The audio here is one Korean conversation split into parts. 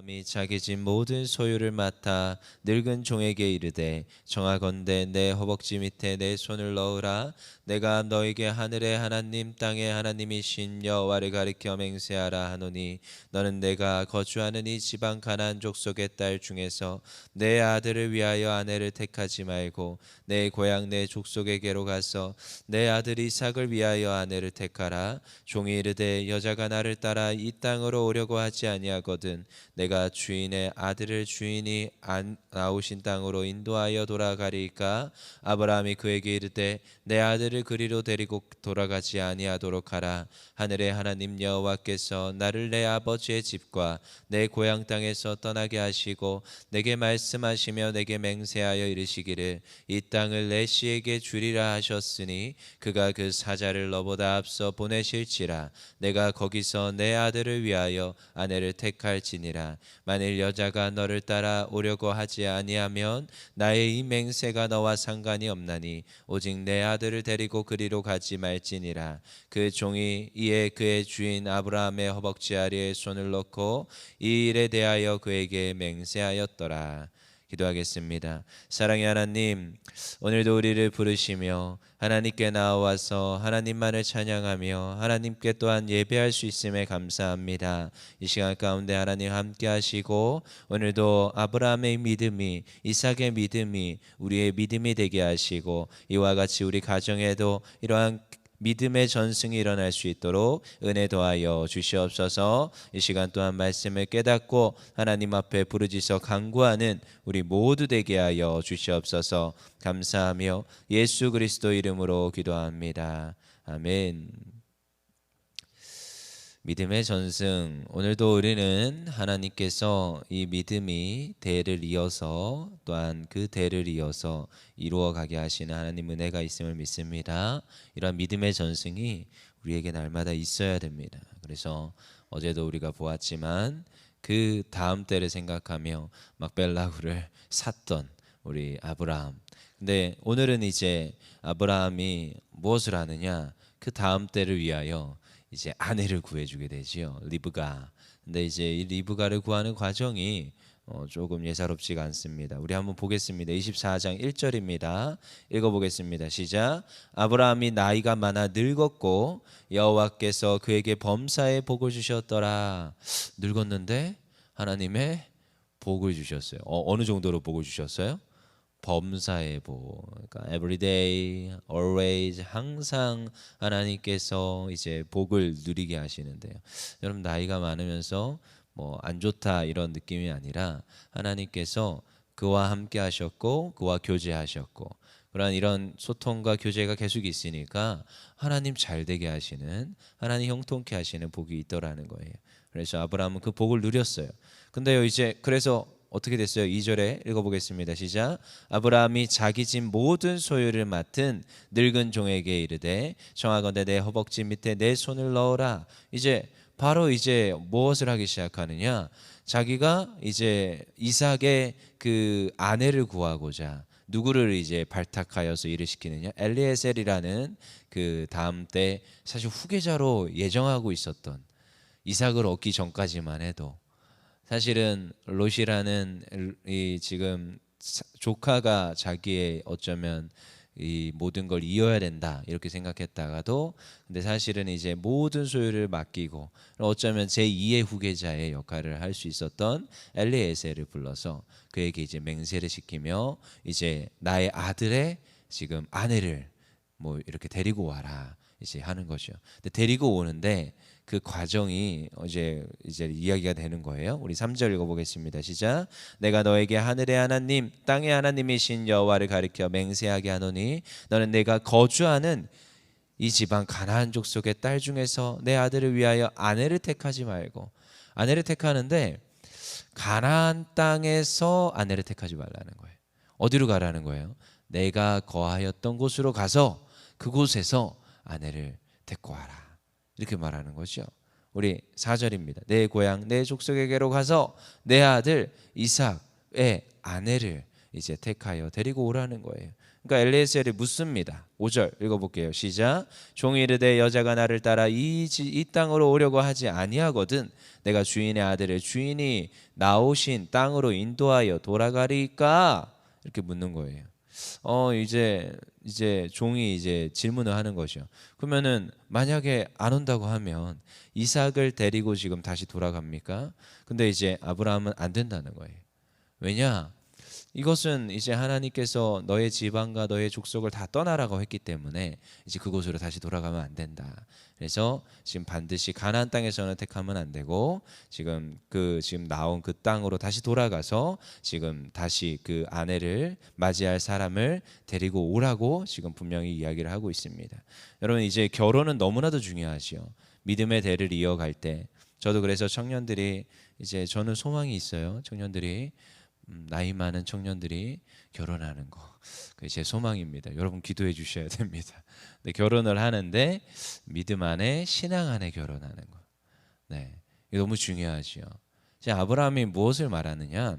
아브라함이 자기 집 모든 소유를 맡아 늙은 종에게 이르되 청하건대 내 허벅지 밑에 내 손을 넣으라. 내가 너에게 하늘의 하나님 땅의 하나님이신 여호와를 가리켜 맹세하라 하노니 너는 내가 거주하는 이 지방 가나안 족속의 딸 중에서 내 아들을 위하여 아내를 택하지 말고 내 고향 내 족속에게로 가서 내 아들 이삭을 위하여 아내를 택하라. 종이 이르되 여자가 나를 따라 이 땅으로 오려고 하지 아니하거든 내가 주인의 아들을 주인이 나오신 땅으로 인도하여 돌아가리까. 아브라함이 그에게 이르되 내 아들을 그리로 데리고 돌아가지 아니하도록 하라. 하늘의 하나님 여호와께서 나를 내 아버지의 집과 내 고향 땅에서 떠나게 하시고 내게 말씀하시며 내게 맹세하여 이르시기를 이 땅을 내 씨에게 주리라 하셨으니 그가 그 사자를 너보다 앞서 보내실지라. 내가 거기서 내 아들을 위하여 아내를 택할지니라. 만일 여자가 너를 따라 오려고 하지 아니하면 나의 이 맹세가 너와 상관이 없나니 오직 내 아들을 데리고 그리로 가지 말지니라. 그 종이 이에 그의 주인 아브라함의 허벅지 아래에 손을 넣고 이 일에 대하여 그에게 맹세하였더라. 기도하겠습니다. 사랑의 하나님, 오늘도 우리를 부르시며 하나님께 나와서 하나님만을 찬양하며 하나님께 또한 예배할 수 있음에 감사합니다. 이 시간 가운데 하나님 함께 하시고 오늘도 아브라함의 믿음이 이삭의 믿음이 우리의 믿음이 되게 하시고 이와 같이 우리 가정에도 이러한 믿음의 전승이 일어날 수 있도록 은혜 더하여 주시옵소서. 이 시간 또한 말씀을 깨닫고 하나님 앞에 부르짖어 간구하는 우리 모두 되게 하여 주시옵소서. 감사하며 예수 그리스도 이름으로 기도합니다. 아멘. 믿음의 전승. 오늘도 우리는 하나님께서 이 믿음이 대를 이어서 또한 그 대를 이어서 이루어가게 하시는 하나님 은혜가 있음을 믿습니다. 이러한 믿음의 전승이 우리에게 날마다 있어야 됩니다. 그래서 어제도 우리가 보았지만 그 다음 때를 생각하며 막벨라구를 샀던 우리 아브라함. 근데 오늘은 이제 아브라함이 무엇을 하느냐? 그 다음 때를 위하여 이제 아내를 구해주게 되지요. 리브가. 근데 이제 이 리브가를 구하는 과정이 조금 예사롭지가 않습니다. 우리 한번 보겠습니다. 24장 1절입니다. 읽어보겠습니다. 시작. 아브라함이 나이가 많아 늙었고 여호와께서 그에게 범사의 복을 주셨더라. 늙었는데 하나님의 복을 주셨어요. 어느 정도로 복을 주셨어요? 범사의 복, 그러니까 everyday, always, 항상 하나님께서 이제 복을 누리게 하시는데요. 여러분 나이가 많으면서 뭐 안 좋다 이런 느낌이 아니라 하나님께서 그와 함께 하셨고 그와 교제하셨고 그러한 이런 소통과 교제가 계속 있으니까 하나님 잘 되게 하시는 하나님 형통케 하시는 복이 있더라는 거예요. 그래서 아브라함은 그 복을 누렸어요. 근데요 이제 그래서 어떻게 됐어요? 2절에 읽어보겠습니다. 시작. 아브라함이 자기 집 모든 소유를 맡은 늙은 종에게 이르되 청하건대 내 허벅지 밑에 내 손을 넣어라. 이제 바로 이제 무엇을 하기 시작하느냐? 자기가 이제 이삭의 그 아내를 구하고자 누구를 이제 발탁하여서 일을 시키느냐? 엘리에셀이라는 그 다음 때 사실 후계자로 예정하고 있었던 이삭을 얻기 전까지만 해도 사실은 롯이라는 이 지금 조카가 자기의 어쩌면 이 모든 걸 이어야 된다 이렇게 생각했다가도 근데 사실은 이제 모든 소유를 맡기고 어쩌면 제2의 후계자의 역할을 할 수 있었던 엘리에셀을 불러서 그에게 이제 맹세를 시키며 이제 나의 아들의 지금 아내를 뭐 이렇게 데리고 와라 이제 하는 거죠. 근데 데리고 오는데 그 과정이 이제 이야기가 되는 거예요. 우리 3절 읽어보겠습니다. 시작. 내가 너에게 하늘의 하나님 땅의 하나님이신 여호와를 가리켜 맹세하게 하노니 너는 내가 거주하는 이 지방 가나안 족속의 딸 중에서 내 아들을 위하여 아내를 택하지 말고 아내를 택하는데 가나안 땅에서 아내를 택하지 말라는 거예요. 어디로 가라는 거예요? 내가 거하였던 곳으로 가서 그곳에서 아내를 데리고 와라. 이렇게 말하는 거죠. 우리 4절입니다. 내 고향 내 족속에게로 가서 내 아들 이삭의 아내를 이제 택하여 데리고 오라는 거예요. 그러니까 엘리에셀이 묻습니다. 5절 읽어볼게요. 시작. 종이 이르되 여자가 나를 따라 이 땅으로 오려고 하지 아니하거든 내가 주인의 아들을 주인이 나오신 땅으로 인도하여 돌아가리까? 이렇게 묻는 거예요. 이제 종이 이제 질문을 하는 거죠. 그러면은 만약에 안 온다고 하면 이삭을 데리고 지금 다시 돌아갑니까? 근데 이제 아브라함은 안 된다는 거예요. 왜냐? 이것은 이제 하나님께서 너의 지방과 너의 족속을 다 떠나라고 했기 때문에 이제 그곳으로 다시 돌아가면 안 된다. 그래서 지금 반드시 가나안 땅에서는 택하면 안 되고 지금 나온 그 땅으로 다시 돌아가서 지금 다시 그 아내를 맞이할 사람을 데리고 오라고 지금 분명히 이야기를 하고 있습니다. 여러분 이제 결혼은 너무나도 중요하죠. 믿음의 대를 이어갈 때 저도 그래서 청년들이 이제 저는 소망이 있어요. 청년들이 나이 많은 청년들이 결혼하는 거 그게 제 소망입니다. 여러분 기도해 주셔야 됩니다. 근데 결혼을 하는데 믿음 안에 신앙 안에 결혼하는 거, 네, 이게 너무 중요하지요. 아브라함이 무엇을 말하느냐?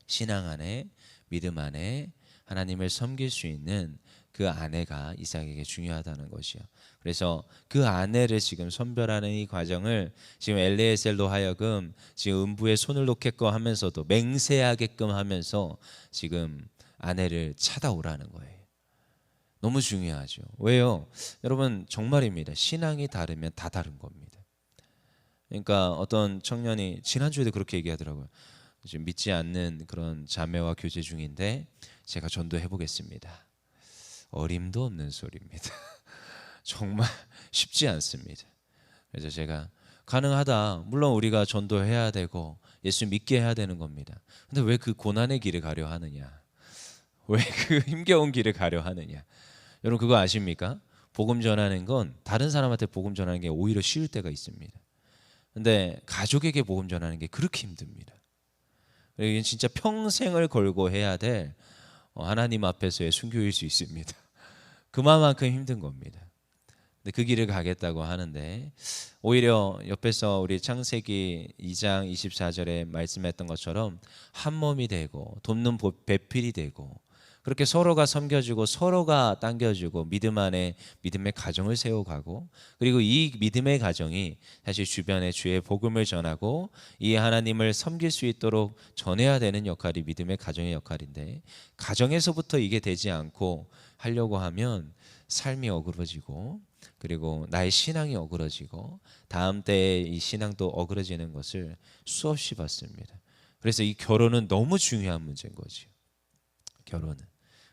신앙 안에 믿음 안에 하나님을 섬길 수 있는 그 아내가 이삭에게 중요하다는 것이요. 그래서 그 아내를 지금 선별하는 이 과정을 지금 엘리에셀로 하여금 지금 음부에 손을 놓게끔 하면서도 맹세하게끔 하면서 지금 아내를 찾아오라는 거예요. 너무 중요하죠. 왜요? 여러분 정말입니다. 신앙이 다르면 다 다른 겁니다. 그러니까 어떤 청년이 지난주에도 그렇게 얘기하더라고요. 지금 믿지 않는 그런 자매와 교제 중인데 제가 전도해 보겠습니다. 어림도 없는 소리입니다. 정말 쉽지 않습니다. 그래서 제가 가능하다. 물론 우리가 전도해야 되고 예수 믿게 해야 되는 겁니다. 근데 왜 그 고난의 길을 가려 하느냐? 왜 그 힘겨운 길을 가려 하느냐? 여러분 그거 아십니까? 복음 전하는 건 다른 사람한테 복음 전하는 게 오히려 쉬울 때가 있습니다. 근데 가족에게 복음 전하는 게 그렇게 힘듭니다. 이게 진짜 평생을 걸고 해야 될 하나님 앞에서의 순교일 수 있습니다. 그만큼 힘든 겁니다. 근데 그 길을 가겠다고 하는데 오히려 옆에서 우리 창세기 2장 24절에 말씀했던 것처럼 한 몸이 되고 돕는 배필이 되고 그렇게 서로가 섬겨주고 서로가 당겨주고 믿음 안에 믿음의 가정을 세워가고 그리고 이 믿음의 가정이 사실 주변에 주의 복음을 전하고 이 하나님을 섬길 수 있도록 전해야 되는 역할이 믿음의 가정의 역할인데 가정에서부터 이게 되지 않고 하려고 하면 삶이 어그러지고 그리고 나의 신앙이 어그러지고 다음 때의 이 신앙도 어그러지는 것을 수없이 봤습니다. 그래서 이 결혼은 너무 중요한 문제인 거죠. 결혼은.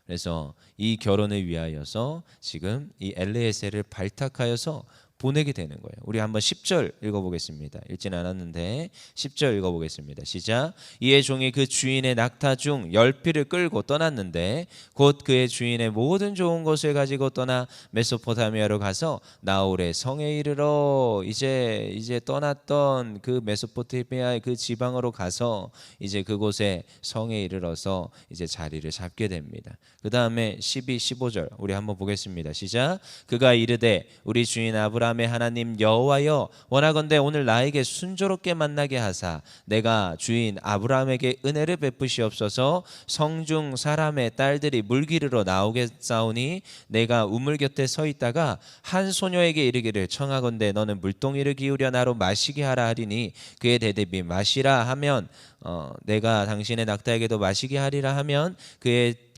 그래서 이 결혼을 위하여서 지금 이 엘리에셀을 발탁하여서 보내게 되는 거예요. 우리 한번 10절 읽어보겠습니다. 읽진 않았는데 10절 읽어보겠습니다. 시작. 이에 종이 그 주인의 낙타 중 10匹을 끌고 떠났는데 곧 그의 주인의 모든 좋은 것을 가지고 떠나 메소포타미아로 가서 나홀의 성에 이르러 이제 떠났던 그 메소포타미아의 그 지방으로 가서 이제 그곳에 성에 이르러서 이제 자리를 잡게 됩니다. 그 다음에 12, 15절 우리 한번 보겠습니다. 시작. 그가 이르되 우리 주인 아브라함의 하나님 여호와여 원하건대 오늘 나에게 순조롭게 만나게 하사 내가 주인 아브라함에게 은혜를 베푸시옵소서. 성중 사람의 딸들이 물기르러 나오겠사오니 내가 우물 곁에 서 있다가 한 소녀에게 이르기를 청하건대 너는 물동이를 기울여 나로 마시게 하라 하리니 그의 대답이 마시라 하면 내가 당신의 낙타에게도 마시게 하리라 하면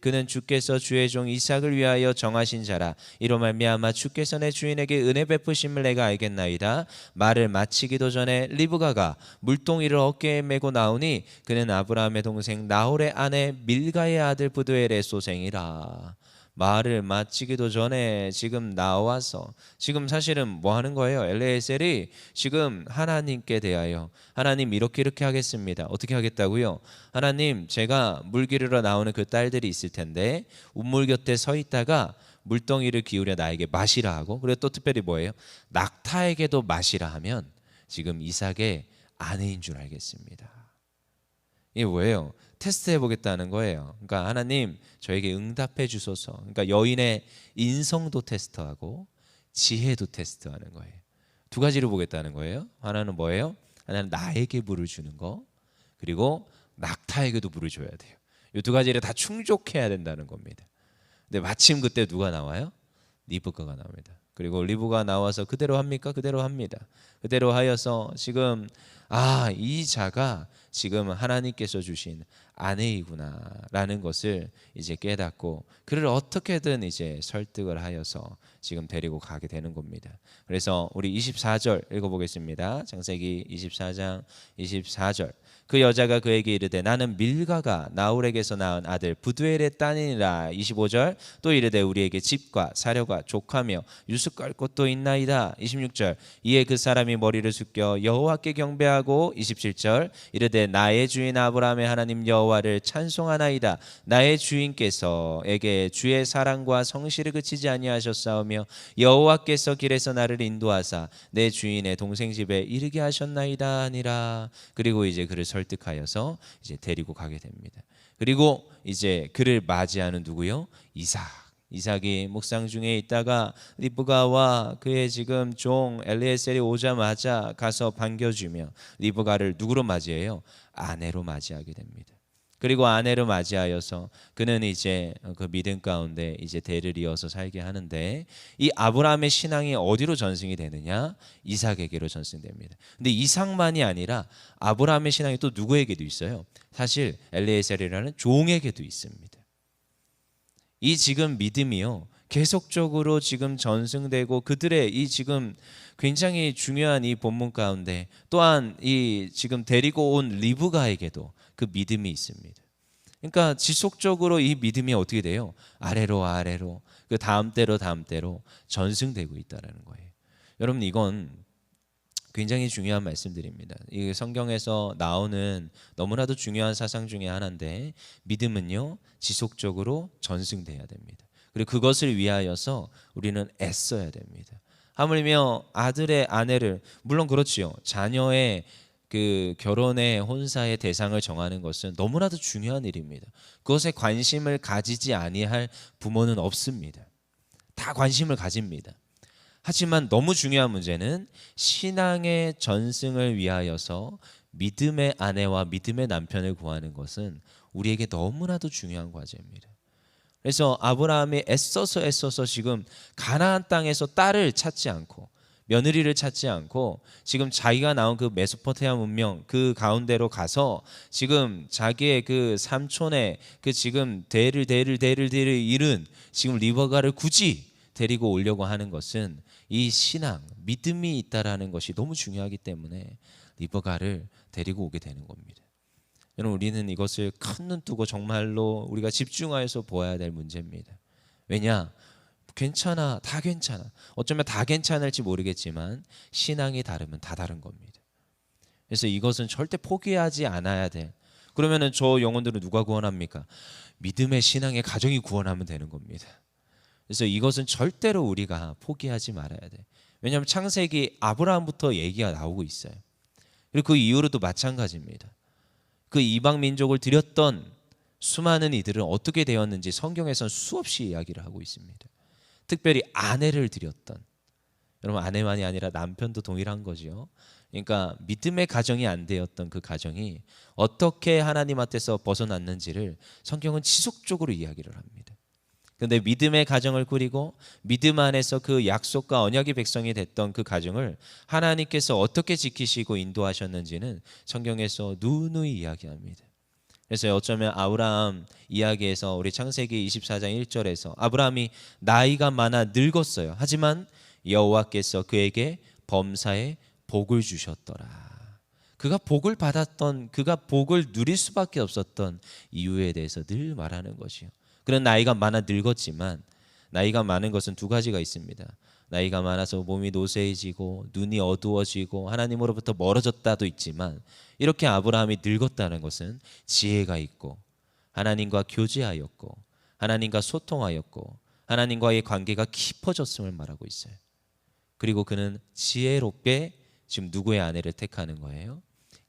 그는 주께서 주의 종 이삭을 위하여 정하신 자라. 이로 말미암아 주께서 내 주인에게 은혜 베푸심을 내가 알겠나이다. 말을 마치기도 전에 리브가가 물동이를 어깨에 메고 나오니 그는 아브라함의 동생 나홀의 아내 밀가의 아들 부두엘의 소생이라. 말을 마치기도 전에 지금 나와서 지금 사실은 뭐 하는 거예요? 엘리에셀이 지금 하나님께 대하여 하나님 이렇게 하겠습니다. 어떻게 하겠다고요? 하나님 제가 물 기르러 나오는 그 딸들이 있을 텐데 우물 곁에 서 있다가 물덩이를 기울여 나에게 마시라 하고 그리고 또 특별히 뭐예요? 낙타에게도 마시라 하면 지금 이삭의 아내인 줄 알겠습니다. 이게 뭐예요? 테스트해 보겠다는 거예요. 그러니까 하나님 저에게 응답해 주소서. 그러니까 여인의 인성도 테스트하고 지혜도 테스트하는 거예요. 두 가지로 보겠다는 거예요. 하나는 뭐예요? 하나는 나에게 물을 주는 거, 그리고 낙타에게도 물을 줘야 돼요. 이 두 가지를 다 충족해야 된다는 겁니다. 근데 마침 그때 누가 나와요? 리브가가 나옵니다. 그리고 리브가 나와서 그대로 합니까? 그대로 합니다. 그대로 하여서 지금 이 자가 지금 하나님께서 주신 아내이구나라는 것을 이제 깨닫고 그를 어떻게든 이제 설득을 하여서 지금 데리고 가게 되는 겁니다. 그래서 우리 24절 읽어보겠습니다. 창세기 24장 24절. 그 여자가 그에게 이르되 나는 밀가가 나홀에게서 낳은 아들 부두엘의 딸이니라. 25절. 또 이르되 우리에게 집과 사료가 족하며 유숙할 곳도 있나이다. 26절. 이에 그 사람이 머리를 숙여 여호와께 경배하고 27절. 이르되 나의 주인 아브라함의 하나님 여호와를 찬송하나이다. 나의 주인께서에게 주의 사랑과 성실을 그치지 아니하셨사오며 여호와께서 길에서 나를 인도하사 내 주인의 동생 집에 이르게 하셨나이다 하니라. 그리고 이제 그를 설득하여서 이제 데리고 가게 됩니다. 그리고 이제 그를 맞이하는 누구요? 이삭이 묵상 중에 있다가 리브가와 그의 지금 종 엘리에셀이 오자마자 가서 반겨주며 리브가를 누구로 맞이해요? 아내로 맞이하게 됩니다. 그리고 아내를 맞이하여서 그는 이제 그 믿음 가운데 이제 대를 이어서 살게 하는데 이 아브라함의 신앙이 어디로 전승이 되느냐? 이삭에게로 전승됩니다. 근데 이삭만이 아니라 아브라함의 신앙이 또 누구에게도 있어요. 사실 엘리에셀이라는 종에게도 있습니다. 이 지금 믿음이요 계속적으로 지금 전승되고 그들의 이 지금 굉장히 중요한 이 본문 가운데 또한 이 지금 데리고 온 리브가에게도 그 믿음이 있습니다. 그러니까 지속적으로 이 믿음이 어떻게 돼요? 아래로 그 다음 때로 전승되고 있다라는 거예요. 여러분 이건 굉장히 중요한 말씀드립니다. 이 성경에서 나오는 너무나도 중요한 사상 중에 하나인데 믿음은요 지속적으로 전승돼야 됩니다. 그리고 그것을 위하여서 우리는 애써야 됩니다. 하물며 아들의 아내를 물론 그렇지요. 자녀의 그 결혼의 혼사의 대상을 정하는 것은 너무나도 중요한 일입니다. 그것에 관심을 가지지 아니할 부모는 없습니다. 다 관심을 가집니다. 하지만 너무 중요한 문제는 신앙의 전승을 위하여서 믿음의 아내와 믿음의 남편을 구하는 것은 우리에게 너무나도 중요한 과제입니다. 그래서 아브라함이 애써서 지금 가나안 땅에서 딸을 찾지 않고 며느리를 찾지 않고 지금 자기가 나온 그 메소포타미아 문명 그 가운데로 가서 지금 자기의 그 삼촌의 그 지금 대를 이룬 지금 리브가를 굳이 데리고 오려고 하는 것은 이 신앙, 믿음이 있다라는 것이 너무 중요하기 때문에 리브가를 데리고 오게 되는 겁니다. 여러분 우리는 이것을 큰 눈 뜨고 정말로 우리가 집중하여서 보아야 될 문제입니다. 왜냐? 괜찮아, 다 괜찮아. 어쩌면 다 괜찮을지 모르겠지만 신앙이 다르면 다 다른 겁니다. 그래서 이것은 절대 포기하지 않아야 돼. 그러면은 저 영혼들은 누가 구원합니까? 믿음의 신앙의 가정이 구원하면 되는 겁니다. 그래서 이것은 절대로 우리가 포기하지 말아야 돼. 왜냐하면 창세기 아브라함부터 얘기가 나오고 있어요. 그리고 그 이후로도 마찬가지입니다. 그 이방 민족을 들였던 수많은 이들은 어떻게 되었는지 성경에서는 수없이 이야기를 하고 있습니다. 특별히 아내를 들였던 여러분 아내만이 아니라 남편도 동일한 거죠. 그러니까 믿음의 가정이 안 되었던 그 가정이 어떻게 하나님 앞에서 벗어났는지를 성경은 지속적으로 이야기를 합니다. 그런데 믿음의 가정을 꾸리고 믿음 안에서 그 약속과 언약의 백성이 됐던 그 가정을 하나님께서 어떻게 지키시고 인도하셨는지는 성경에서 누누이 이야기합니다. 그래서 어쩌면 아브라함 이야기에서 우리 창세기 24장 1절에서 아브라함이 나이가 많아 늙었어요. 하지만 여호와께서 그에게 범사에 복을 주셨더라. 그가 복을 받았던 그가 복을 누릴 수밖에 없었던 이유에 대해서 늘 말하는 것이요. 그런 나이가 많아 늙었지만 나이가 많은 것은 두 가지가 있습니다. 나이가 많아서 몸이 노쇠해지고 눈이 어두워지고 하나님으로부터 멀어졌다도 있지만 이렇게 아브라함이 늙었다는 것은 지혜가 있고 하나님과 교제하였고 하나님과 소통하였고 하나님과의 관계가 깊어졌음을 말하고 있어요. 그리고 그는 지혜롭게 지금 누구의 아내를 택하는 거예요?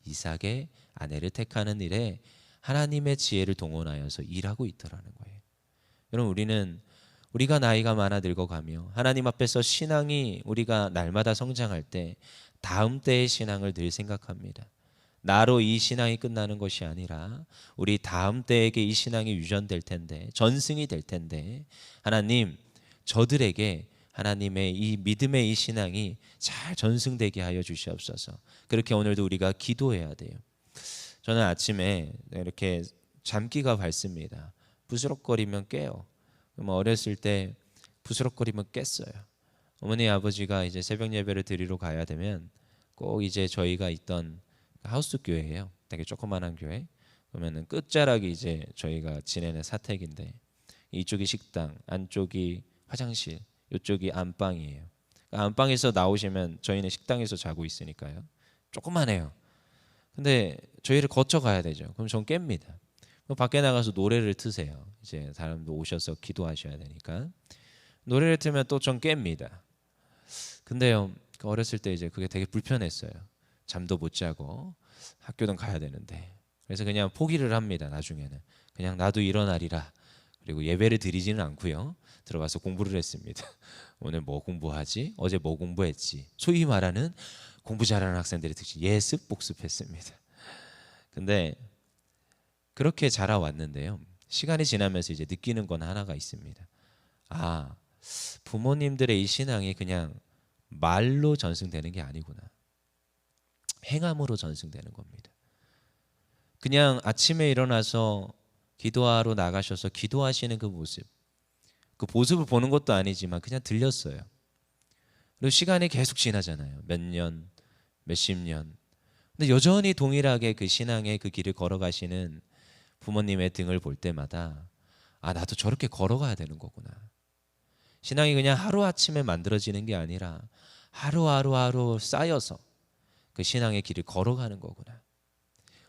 이삭의 아내를 택하는 일에 하나님의 지혜를 동원하여서 일하고 있더라는 거예요. 여러분 우리가 나이가 많아 늙어가며 하나님 앞에서 신앙이 우리가 날마다 성장할 때 다음 때의 신앙을 늘 생각합니다. 나로 이 신앙이 끝나는 것이 아니라 우리 다음 때에게 이 신앙이 유전될 텐데, 전승이 될 텐데, 하나님 저들에게 하나님의 이 믿음의 이 신앙이 잘 전승되게 하여 주시옵소서. 그렇게 오늘도 우리가 기도해야 돼요. 저는 아침에 이렇게 잠기가 밝습니다. 부스럭거리면 깨요. 어렸을 때 부스럭거리면 깼어요. 어머니 아버지가 이제 새벽 예배를 드리러 가야 되면 꼭 이제 저희가 있던 하우스 교회예요. 되게 조그만한 교회. 그러면은 끝자락이 이제 저희가 지내는 사택인데, 이쪽이 식당, 안쪽이 화장실, 이쪽이 안방이에요. 안방에서 나오시면 저희는 식당에서 자고 있으니까요. 조그만해요. 근데 저희를 거쳐 가야 되죠. 그럼 전 깹니다. 그럼 밖에 나가서 노래를 트세요. 이제 사람도 오셔서 기도하셔야 되니까 노래를 틀면 또 전 깹니다. 근데요, 어렸을 때 이제 그게 되게 불편했어요. 잠도 못 자고 학교는 가야 되는데, 그래서 그냥 포기를 합니다. 나중에는 그냥 나도 일어나리라. 그리고 예배를 드리지는 않고요. 들어가서 공부를 했습니다. 오늘 뭐 공부하지? 어제 뭐 공부했지? 소위 말하는 공부 잘하는 학생들의 특징, 예습 복습했습니다. 근데 그렇게 자라왔는데요, 시간이 지나면서 이제 느끼는 건 하나가 있습니다. 아, 부모님들의 이 신앙이 그냥 말로 전승되는 게 아니구나. 행함으로 전승되는 겁니다. 그냥 아침에 일어나서 기도하러 나가셔서 기도하시는 그 모습, 그 모습을 보는 것도 아니지만 그냥 들렸어요. 그리고 시간이 계속 지나잖아요. 몇 년, 몇십 년. 근데 여전히 동일하게 그 신앙의 그 길을 걸어가시는 부모님의 등을 볼 때마다, 아, 나도 저렇게 걸어가야 되는 거구나. 신앙이 그냥 하루아침에 만들어지는 게 아니라 하루하루 쌓여서 그 신앙의 길을 걸어가는 거구나.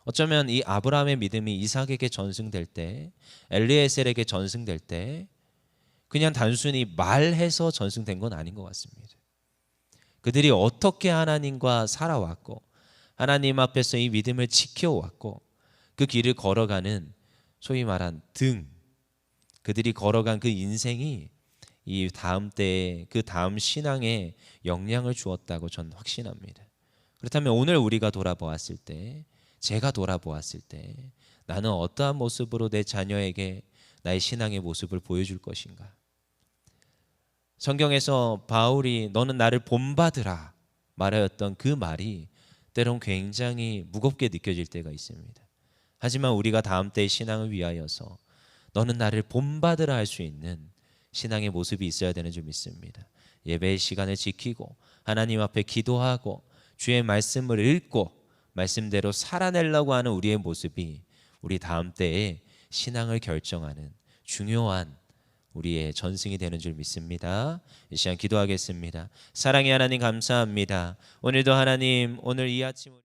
어쩌면 이 아브라함의 믿음이 이삭에게 전승될 때, 엘리에셀에게 전승될 때 그냥 단순히 말해서 전승된 건 아닌 것 같습니다. 그들이 어떻게 하나님과 살아왔고 하나님 앞에서 이 믿음을 지켜왔고 그 길을 걸어가는 소위 말한 등, 그들이 걸어간 그 인생이 이 다음 때에 그 다음 신앙에 영향을 주었다고 저는 확신합니다. 그렇다면 오늘 우리가 돌아보았을 때, 제가 돌아보았을 때 나는 어떠한 모습으로 내 자녀에게 나의 신앙의 모습을 보여줄 것인가? 성경에서 바울이 너는 나를 본받으라 말하였던 그 말이 때론 굉장히 무겁게 느껴질 때가 있습니다. 하지만 우리가 다음 때의 신앙을 위하여서 너는 나를 본받으라 할 수 있는 신앙의 모습이 있어야 되는 줄 믿습니다. 예배의 시간을 지키고 하나님 앞에 기도하고 주의 말씀을 읽고 말씀대로 살아내려고 하는 우리의 모습이 우리 다음 때의 신앙을 결정하는 중요한 우리의 전승이 되는 줄 믿습니다. 이 시간 기도하겠습니다. 사랑의 하나님 감사합니다. 오늘도 하나님, 오늘 이 아침